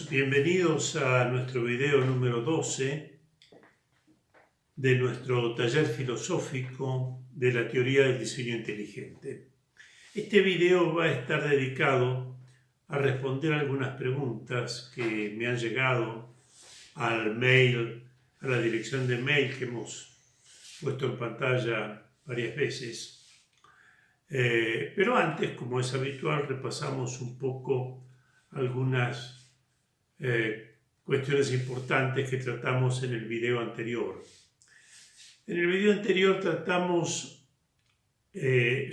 todos, bienvenidos a nuestro video número 12 de nuestro taller filosófico de la teoría del diseño inteligente. Este video va a estar dedicado a responder algunas preguntas que me han llegado al mail, a la dirección de mail que hemos puesto en pantalla varias veces. Pero antes, como es habitual, repasamos un poco algunas cuestiones importantes que tratamos en el video anterior. En el video anterior tratamos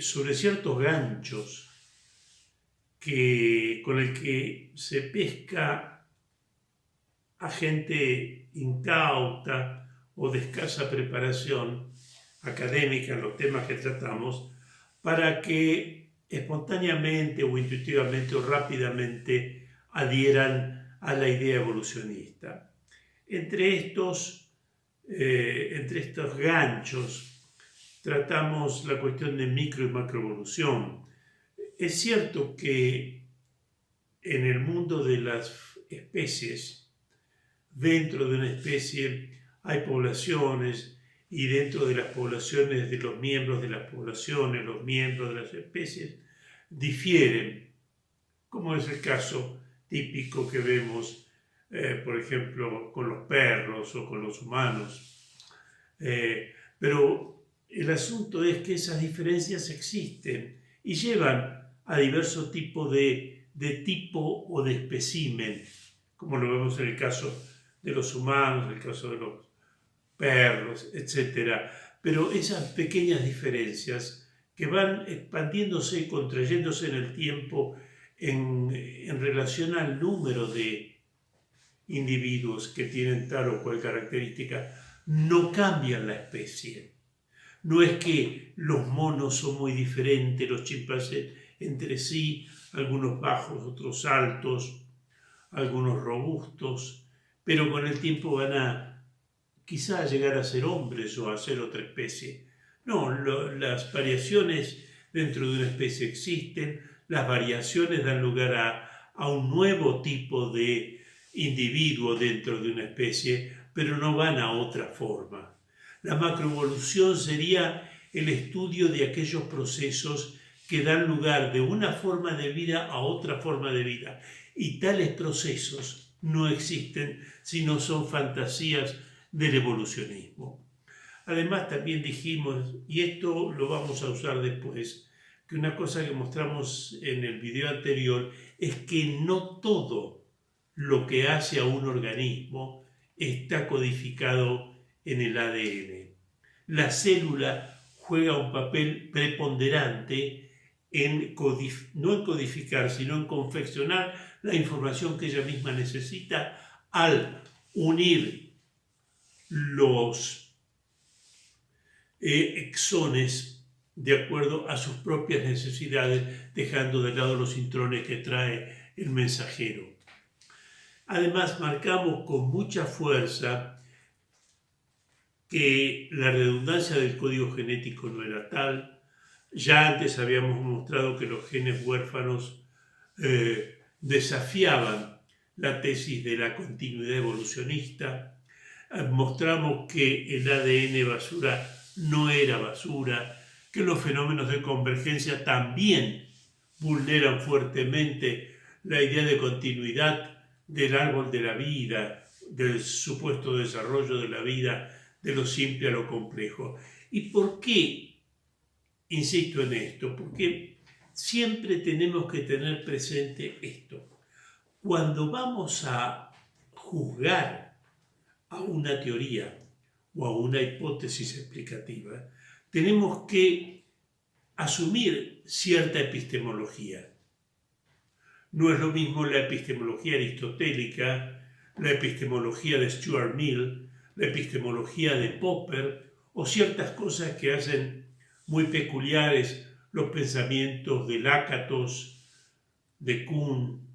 sobre ciertos ganchos con el que se pesca a gente incauta o de escasa preparación académica en los temas que tratamos, para que espontáneamente o intuitivamente o rápidamente adhieran a la idea evolucionista. Entre estos ganchos tratamos la cuestión de micro y macroevolución. Es cierto que en el mundo de las especies, dentro de una especie hay poblaciones, y dentro de las poblaciones, de los miembros de las poblaciones, los miembros de las especies difieren, como es el caso típico que vemos, por ejemplo, con los perros o con los humanos. Pero el asunto es que esas diferencias existen y llevan a diversos tipos de tipo o de espécimen, como lo vemos en el caso de los humanos, en el caso de los perros, etc. Pero esas pequeñas diferencias que van expandiéndose y contrayéndose en el tiempo en relación al número de individuos que tienen tal o cual característica, no cambian la especie. No es que los monos son muy diferentes, los chimpancés entre sí, algunos bajos, otros altos, algunos robustos, pero con el tiempo van a quizá llegar a ser hombres o a ser otra especie. No, las variaciones dentro de una especie existen, las variaciones dan lugar a un nuevo tipo de individuo dentro de una especie, pero no van a otra forma. La macroevolución sería el estudio de aquellos procesos que dan lugar de una forma de vida a otra forma de vida. Y tales procesos no existen, sino son fantasías del evolucionismo. Además, también dijimos, y esto lo vamos a usar después, que una cosa que mostramos en el video anterior es que no todo lo que hace a un organismo está codificado en el ADN. La célula juega un papel preponderante no en codificar, sino en confeccionar la información que ella misma necesita al unir los exones de acuerdo a sus propias necesidades, dejando de lado los intrones que trae el mensajero. Además, marcamos con mucha fuerza que la redundancia del código genético no era tal. Ya antes habíamos mostrado que los genes huérfanos desafiaban la tesis de la continuidad evolucionista. Mostramos que el ADN basura no era basura, que los fenómenos de convergencia también vulneran fuertemente la idea de continuidad del árbol de la vida, del supuesto desarrollo de la vida, de lo simple a lo complejo. ¿Y por qué insisto en esto? Porque siempre tenemos que tener presente esto. Cuando vamos a juzgar a una teoría o a una hipótesis explicativa, tenemos que asumir cierta epistemología. No es lo mismo la epistemología aristotélica, la epistemología de Stuart Mill, la epistemología de Popper o ciertas cosas que hacen muy peculiares los pensamientos de Lakatos, de Kuhn,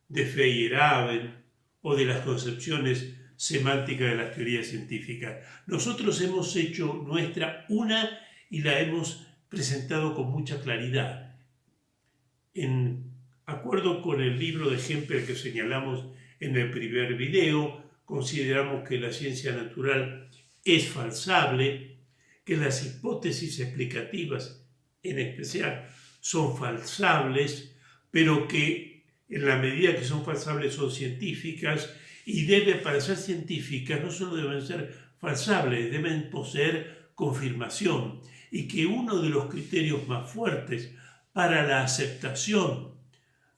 de Feyerabend o de las concepciones semántica de las teorías científicas. Nosotros hemos hecho nuestra una y la hemos presentado con mucha claridad. En acuerdo con el libro de Hempel que señalamos en el primer video. Consideramos que la ciencia natural es falsable, que las hipótesis explicativas en especial son falsables, pero que en la medida que son falsables son científicas y para ser científicas no solo deben ser falsables, deben poseer confirmación, y que uno de los criterios más fuertes para la aceptación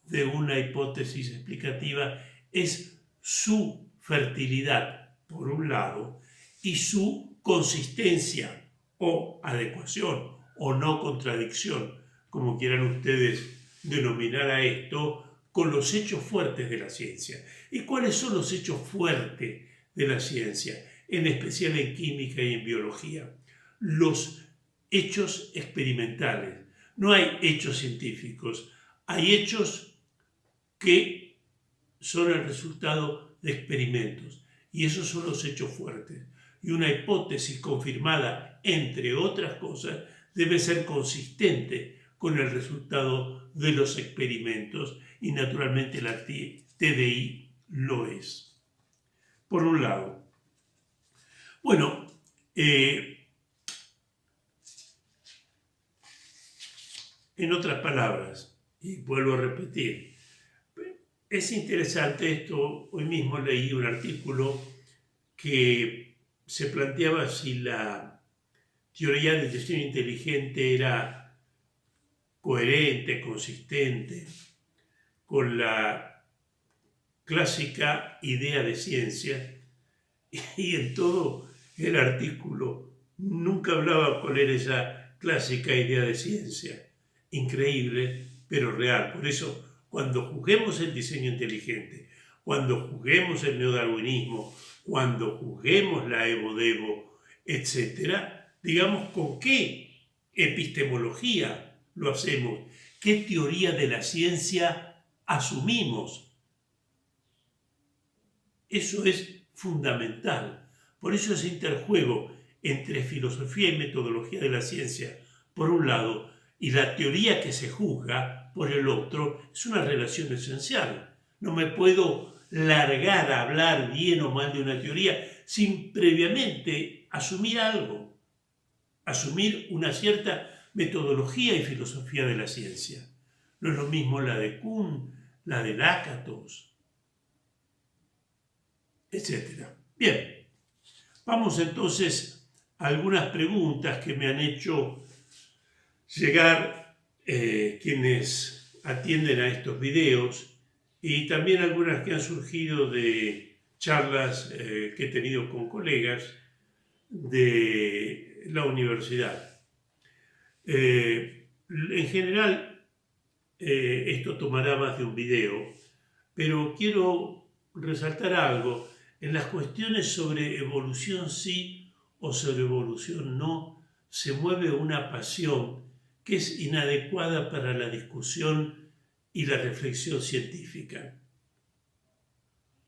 de una hipótesis explicativa es su fertilidad, por un lado, y su consistencia o adecuación o no contradicción, como quieran ustedes denominar a esto, con los hechos fuertes de la ciencia. ¿Y cuáles son los hechos fuertes de la ciencia? En especial en química y en biología. Los hechos experimentales. No hay hechos científicos, hay hechos que son el resultado de experimentos. Y esos son los hechos fuertes. Y una hipótesis confirmada, entre otras cosas, debe ser consistente con el resultado de los experimentos, y naturalmente la TDI lo es. Por un lado. Bueno, en otras palabras, y vuelvo a repetir, es interesante esto. Hoy mismo leí un artículo que se planteaba si la teoría del diseño inteligente era coherente, consistente con la clásica idea de ciencia, y en todo el artículo nunca hablaba cuál era esa clásica idea de ciencia. Increíble, pero real. Por eso, cuando juzguemos el diseño inteligente, cuando juzguemos el neodarwinismo, cuando juzguemos la evo-devo, etc., digamos con qué epistemología lo hacemos, qué teoría de la ciencia asumimos. Eso es fundamental. Por eso ese interjuego entre filosofía y metodología de la ciencia, por un lado, y la teoría que se juzga, por el otro, es una relación esencial. No me puedo largar a hablar bien o mal de una teoría sin previamente asumir algo, asumir una cierta metodología y filosofía de la ciencia. No es lo mismo la de Kuhn, la de Lakatos, etc. Bien, vamos entonces a algunas preguntas que me han hecho llegar quienes atienden a estos videos, y también algunas que han surgido de charlas que he tenido con colegas de la universidad. En general, esto tomará más de un video, pero quiero resaltar algo. En las cuestiones sobre evolución sí o sobre evolución no, se mueve una pasión que es inadecuada para la discusión y la reflexión científica.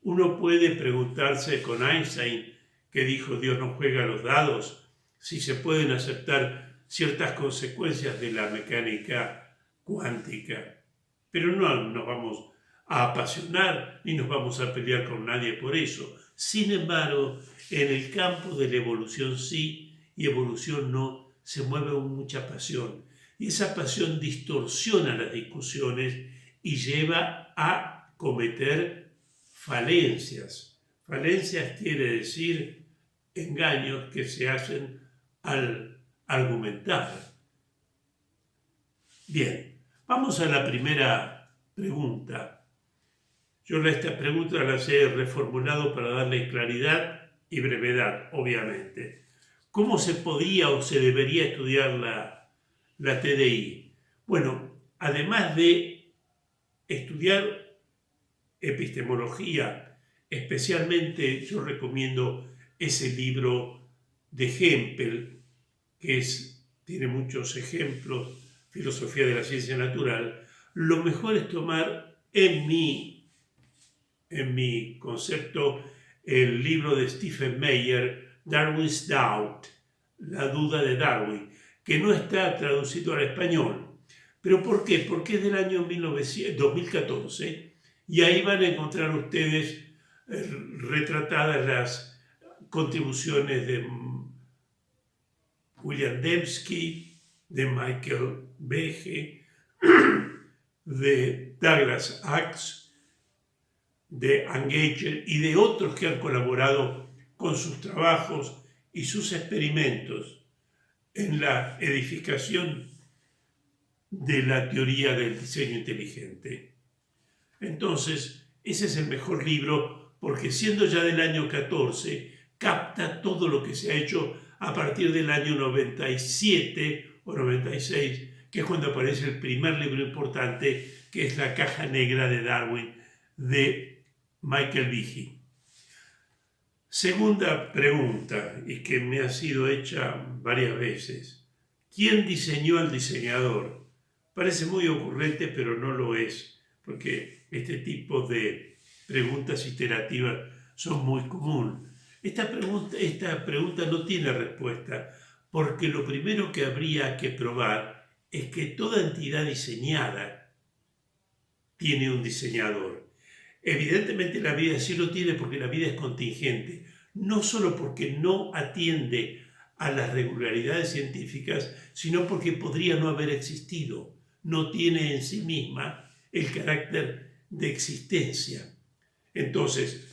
Uno puede preguntarse con Einstein, que dijo Dios no juega a los dados, si se pueden aceptar ciertas consecuencias de la mecánica cuántica. Pero no nos vamos a apasionar ni nos vamos a pelear con nadie por eso. Sin embargo, en el campo de la evolución sí y evolución no, se mueve con mucha pasión. Y esa pasión distorsiona las discusiones y lleva a cometer falencias. Falencias quiere decir engaños que se hacen al argumentar. Bien, vamos a la primera pregunta. Yo esta pregunta la he reformulado para darle claridad y brevedad, obviamente. ¿Cómo se podría o se debería estudiar la TDI? Bueno, además de estudiar epistemología, especialmente yo recomiendo ese libro de Hempel, que tiene muchos ejemplos, Filosofía de la Ciencia Natural. Lo mejor es tomar en mi concepto el libro de Stephen Meyer, Darwin's Doubt, la duda de Darwin, que no está traducido al español. ¿Pero por qué? Porque es del año 2014 y ahí van a encontrar ustedes retratadas las contribuciones de William Dembski, de Michael Behe, de Douglas Axe, de Angager y de otros que han colaborado con sus trabajos y sus experimentos en la edificación de la teoría del diseño inteligente. Entonces, ese es el mejor libro porque siendo ya del año 14, capta todo lo que se ha hecho a partir del año 97 o 96, que es cuando aparece el primer libro importante, que es La caja negra de Darwin, de Michael Behe. Segunda pregunta, y que me ha sido hecha varias veces. ¿Quién diseñó al diseñador? Parece muy ocurrente, pero no lo es, porque este tipo de preguntas iterativas son muy comunes. Esta pregunta no tiene respuesta, porque lo primero que habría que probar es que toda entidad diseñada tiene un diseñador. Evidentemente la vida sí lo tiene porque la vida es contingente, no solo porque no atiende a las regularidades científicas, sino porque podría no haber existido. No tiene en sí misma el carácter de existencia. Entonces,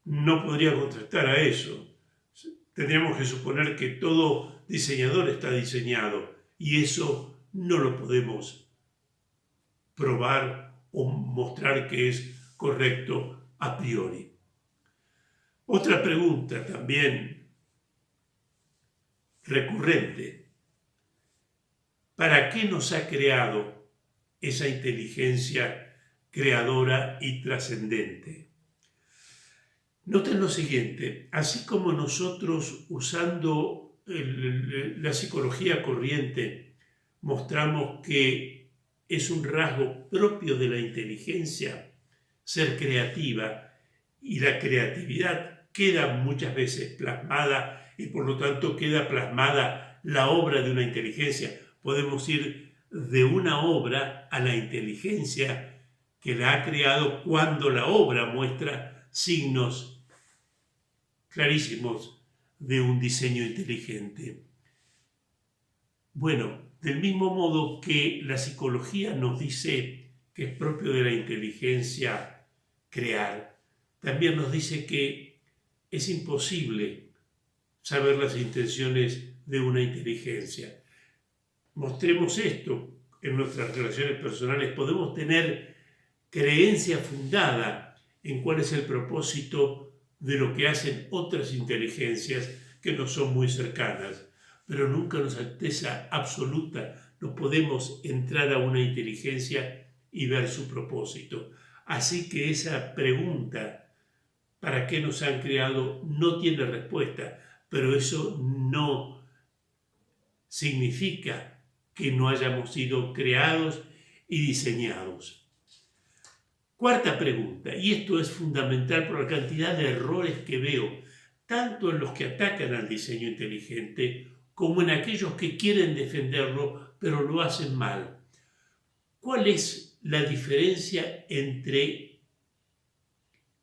no podría contestar a eso. Tendríamos que suponer que todo diseñador está diseñado y eso no lo podemos probar o mostrar que es correcto a priori. Otra pregunta también recurrente. ¿Para qué nos ha creado esa inteligencia creadora y trascendente? Noten lo siguiente, así como nosotros usando la psicología corriente mostramos que es un rasgo propio de la inteligencia ser creativa y la creatividad queda muchas veces plasmada y por lo tanto queda plasmada la obra de una inteligencia. Podemos ir de una obra a la inteligencia que la ha creado cuando la obra muestra signos clarísimos de un diseño inteligente. Bueno, del mismo modo que la psicología nos dice que es propio de la inteligencia crear, también nos dice que es imposible saber las intenciones de una inteligencia. Mostremos esto en nuestras relaciones personales. Podemos tener creencia fundada en cuál es el propósito de lo que hacen otras inteligencias que nos son muy cercanas, pero nunca con certeza absoluta no podemos entrar a una inteligencia y ver su propósito. Así que esa pregunta, ¿para qué nos han creado?, no tiene respuesta, pero eso no significa que no hayamos sido creados y diseñados. Cuarta pregunta, y esto es fundamental por la cantidad de errores que veo, tanto en los que atacan al diseño inteligente como en aquellos que quieren defenderlo, pero lo hacen mal. ¿Cuál es la diferencia entre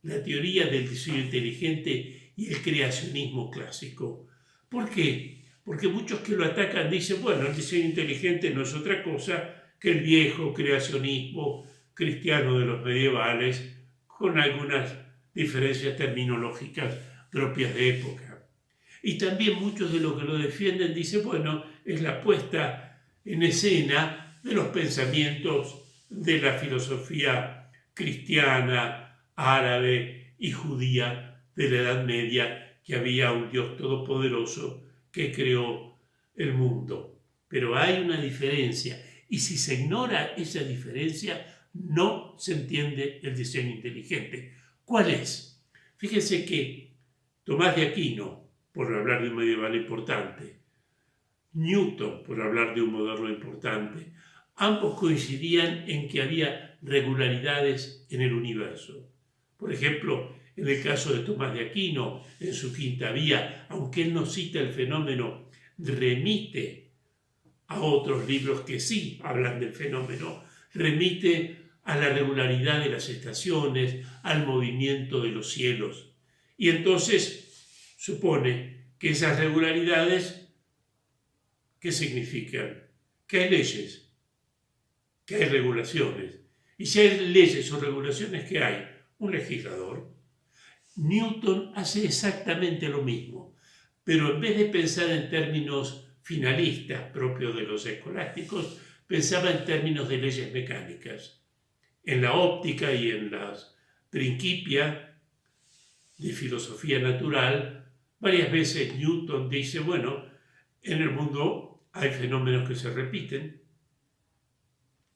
la teoría del diseño inteligente y el creacionismo clásico? ¿Por qué? Porque muchos que lo atacan dicen, bueno, el diseño inteligente no es otra cosa que el viejo creacionismo cristiano de los medievales, con algunas diferencias terminológicas propias de época. Y también muchos de los que lo defienden dicen, bueno, es la puesta en escena de los pensamientos de la filosofía cristiana, árabe y judía de la Edad Media, que había un Dios todopoderoso que creó el mundo. Pero hay una diferencia, y si se ignora esa diferencia, no se entiende el diseño inteligente. ¿Cuál es? Fíjense que Tomás de Aquino, por hablar de un medieval importante, Newton, por hablar de un moderno importante, ambos coincidían en que había regularidades en el universo. Por ejemplo, en el caso de Tomás de Aquino, en su Quinta Vía, aunque él no cita el fenómeno, remite a otros libros que sí hablan del fenómeno, remite a la regularidad de las estaciones, al movimiento de los cielos. Y entonces supone que esas regularidades, ¿qué significan? Que hay leyes, que hay regulaciones. Y si hay leyes o regulaciones, ¿qué hay? Un legislador. Newton hace exactamente lo mismo, pero en vez de pensar en términos finalistas propios de los escolásticos, pensaba en términos de leyes mecánicas. En la óptica y en las Principia de filosofía natural, varias veces Newton dice, bueno, en el mundo hay fenómenos que se repiten,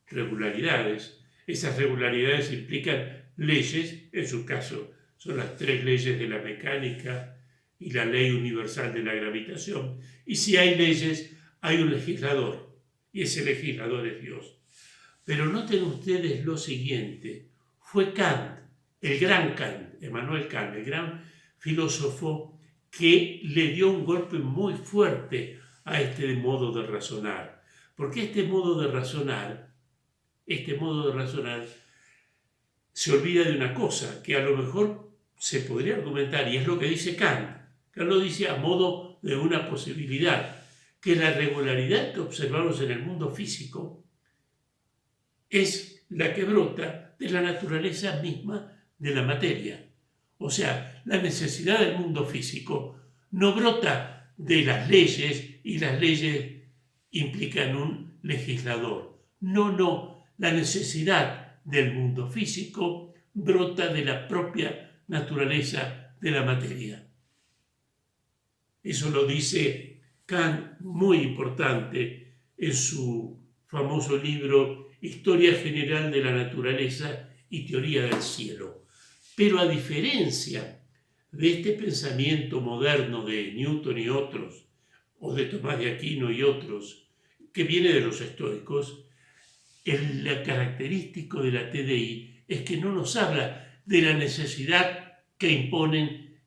regularidades. Esas regularidades implican leyes, en su caso son las 3 leyes de la mecánica y la ley universal de la gravitación. Y si hay leyes, hay un legislador, y ese legislador es Dios. Pero noten ustedes lo siguiente, fue Kant, el gran Kant, Emmanuel Kant, el gran filósofo, que le dio un golpe muy fuerte a este modo de razonar. Porque este modo de razonar se olvida de una cosa, que a lo mejor se podría argumentar, y es lo que dice Kant. Kant lo dice a modo de una posibilidad, que la regularidad que observamos en el mundo físico es la que brota de la naturaleza misma de la materia. O sea, la necesidad del mundo físico no brota de las leyes, y las leyes implican un legislador. No, la necesidad del mundo físico brota de la propia naturaleza de la materia. Eso lo dice Kant, muy importante, en su famoso libro Historia General de la Naturaleza y Teoría del Cielo. Pero a diferencia de este pensamiento moderno de Newton y otros, o de Tomás de Aquino y otros, que viene de los estoicos, el característico de la TDI es que no nos habla de la necesidad que imponen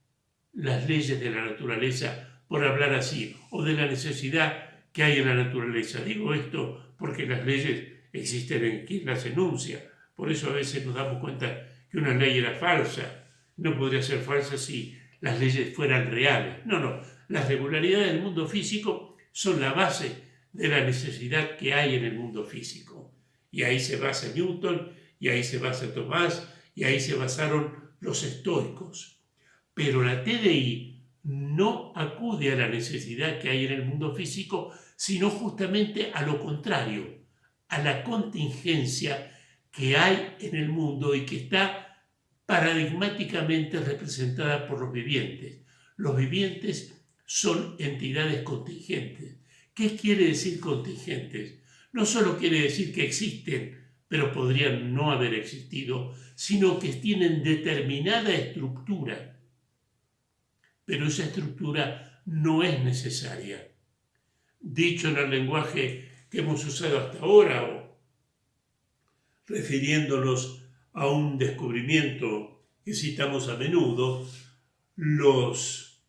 las leyes de la naturaleza, por hablar así, o de la necesidad que hay en la naturaleza. Digo esto porque las leyes existen en quien las enuncia. Por eso a veces nos damos cuenta que una ley era falsa. No podría ser falsa si las leyes fueran reales. No. Las regularidades del mundo físico son la base de la necesidad que hay en el mundo físico. Y ahí se basa Newton, y ahí se basa Tomás, y ahí se basaron los estoicos. Pero la TDI no acude a la necesidad que hay en el mundo físico, sino justamente a lo contrario, a la contingencia que hay en el mundo y que está paradigmáticamente representada por los vivientes. Los vivientes son entidades contingentes. ¿Qué quiere decir contingentes? No solo quiere decir que existen, pero podrían no haber existido, sino que tienen determinada estructura. Pero esa estructura no es necesaria. Dicho en el lenguaje que hemos usado hasta ahora, o refiriéndonos a un descubrimiento que citamos a menudo, las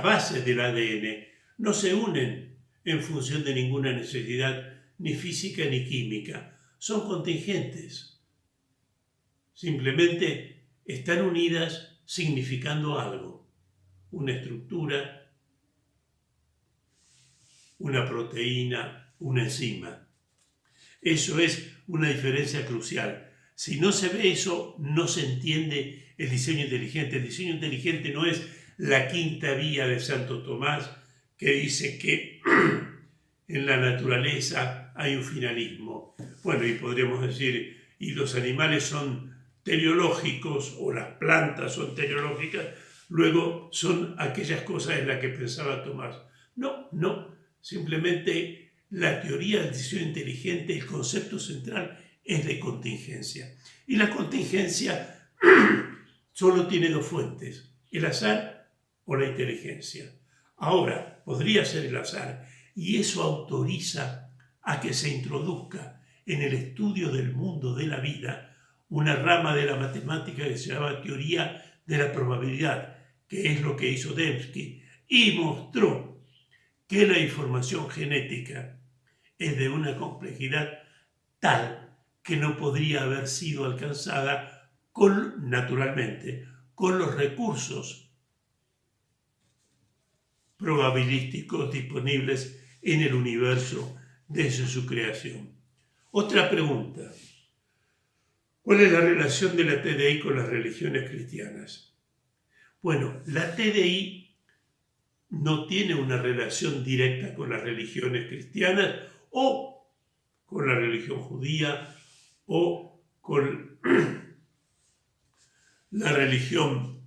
bases del ADN no se unen en función de ninguna necesidad ni física ni química. Son contingentes. Simplemente están unidas significando algo. Una estructura, una proteína, una enzima. Eso es una diferencia crucial. Si no se ve eso, no se entiende el diseño inteligente. El diseño inteligente no es la quinta vía de Santo Tomás que dice que en la naturaleza hay un finalismo. Bueno, y podríamos decir, y los animales son teleológicos o las plantas son teleológicas, luego son aquellas cosas en las que pensaba Tomás. No, simplemente la teoría del diseño inteligente, el concepto central es de contingencia. Y la contingencia solo tiene 2 fuentes, el azar o la inteligencia. Ahora, podría ser el azar, y eso autoriza a que se introduzca en el estudio del mundo de la vida una rama de la matemática que se llama teoría de la probabilidad, que es lo que hizo Dembski, y mostró que la información genética es de una complejidad tal que no podría haber sido alcanzada naturalmente, con los recursos probabilísticos disponibles en el universo desde su creación. Otra pregunta. ¿Cuál es la relación de la TDI con las religiones cristianas? Bueno, la TDI no tiene una relación directa con las religiones cristianas o con la religión judía o con la religión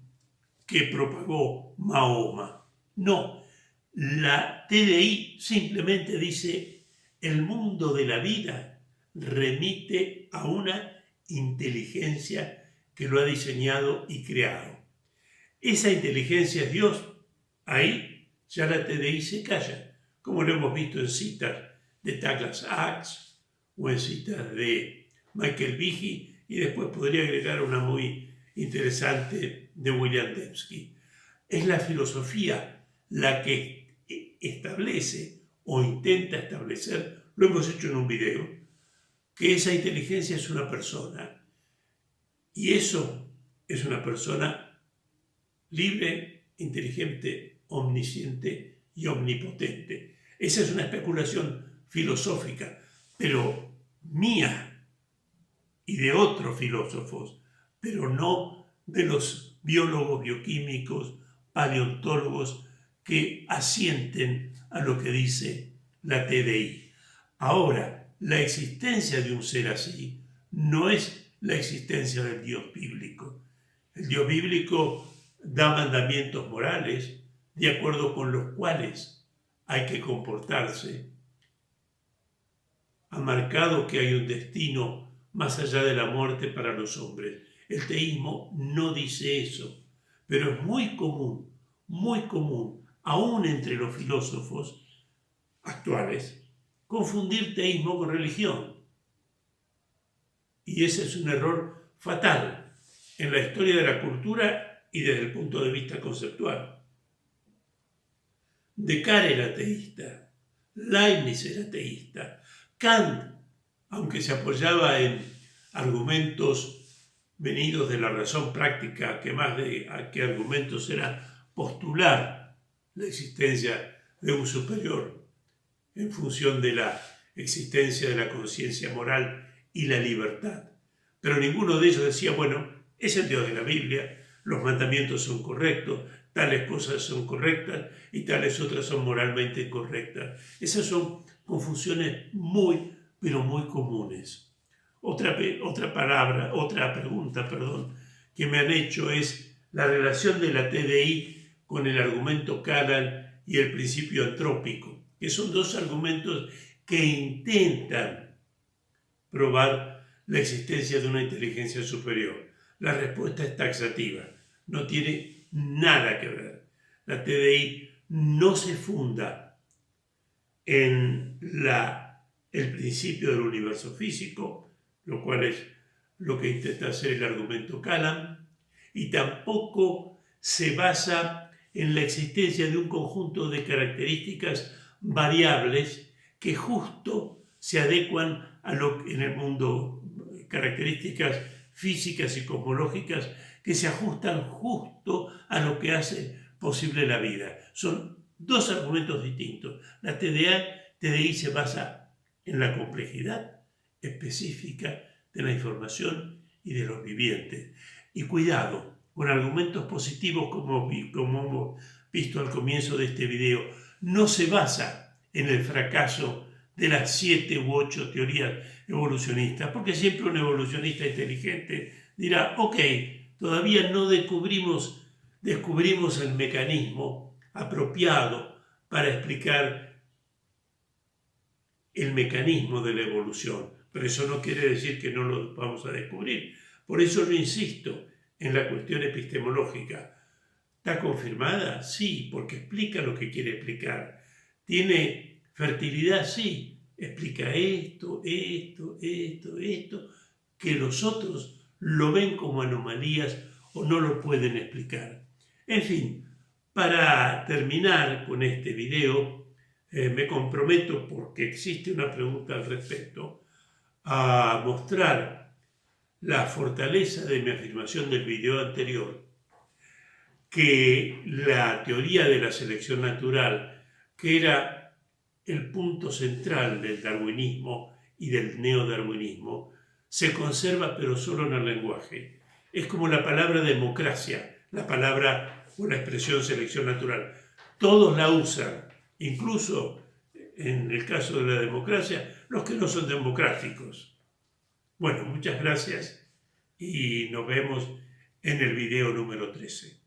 que propagó Mahoma. No, la TDI simplemente dice el mundo de la vida remite a una inteligencia que lo ha diseñado y creado. Esa inteligencia es Dios. Ahí ya la TDI se calla, como lo hemos visto en citas de Douglas Axe o en citas de Michael Behe, y después podría agregar una muy interesante de William Dembski. Es la filosofía la que establece o intenta establecer, lo hemos hecho en un video, que esa inteligencia es una persona, y eso es una persona libre, inteligente, omnisciente y omnipotente. Esa es una especulación filosófica, pero mía y de otros filósofos, pero no de los biólogos, bioquímicos, paleontólogos que asienten a lo que dice la TDI. Ahora, la existencia de un ser así no es la existencia del Dios bíblico. El Dios bíblico da mandamientos morales de acuerdo con los cuales hay que comportarse. Ha marcado que hay un destino más allá de la muerte para los hombres. El teísmo no dice eso, pero es muy común, aún entre los filósofos actuales, confundir teísmo con religión. Y ese es un error fatal en la historia de la cultura y desde el punto de vista conceptual. Descartes era ateísta, Leibniz era ateísta, Kant, aunque se apoyaba en argumentos venidos de la razón práctica, que más de que argumentos era postular la existencia de un superior en función de la existencia de la conciencia moral y la libertad. Pero ninguno de ellos decía, bueno, es el Dios de la Biblia, los mandamientos son correctos, tales cosas son correctas y tales otras son moralmente incorrectas. Esas son confusiones pero muy comunes. Otra pregunta, que me han hecho es la relación de la TDI con el argumento Kalam y el principio antrópico, que son dos argumentos que intentan probar la existencia de una inteligencia superior. La respuesta es taxativa, no tiene nada que ver. La TDI no se funda en el principio del universo físico, lo cual es lo que intenta hacer el argumento Kalam, y tampoco se basa en la existencia de un conjunto de características variables que justo se adecuan a lo que en el mundo, características físicas y cosmológicas que se ajustan justo a lo que hace posible la vida. Son dos argumentos distintos. La TDI se basa en la complejidad específica de la información y de los vivientes. Y cuidado, con argumentos positivos como hemos visto al comienzo de este video, no se basa en el fracaso de las 7 u 8 teorías evolucionistas, porque siempre un evolucionista inteligente dirá, ok, todavía no descubrimos el mecanismo apropiado para explicar el mecanismo de la evolución, pero eso no quiere decir que no lo vamos a descubrir. Por eso yo insisto en la cuestión epistemológica. ¿Está confirmada? Sí, porque explica lo que quiere explicar. ¿Tiene fertilidad? Sí, explica esto, que los otros lo ven como anomalías o no lo pueden explicar. En fin, para terminar con este video, me comprometo, porque existe una pregunta al respecto, a mostrar la fortaleza de mi afirmación del video anterior, que la teoría de la selección natural, que era el punto central del darwinismo y del neodarwinismo, se conserva pero solo en el lenguaje. Es como la palabra democracia, la palabra o la expresión selección natural. Todos la usan, incluso en el caso de la democracia, los que no son democráticos. Bueno, muchas gracias y nos vemos en el video número 13.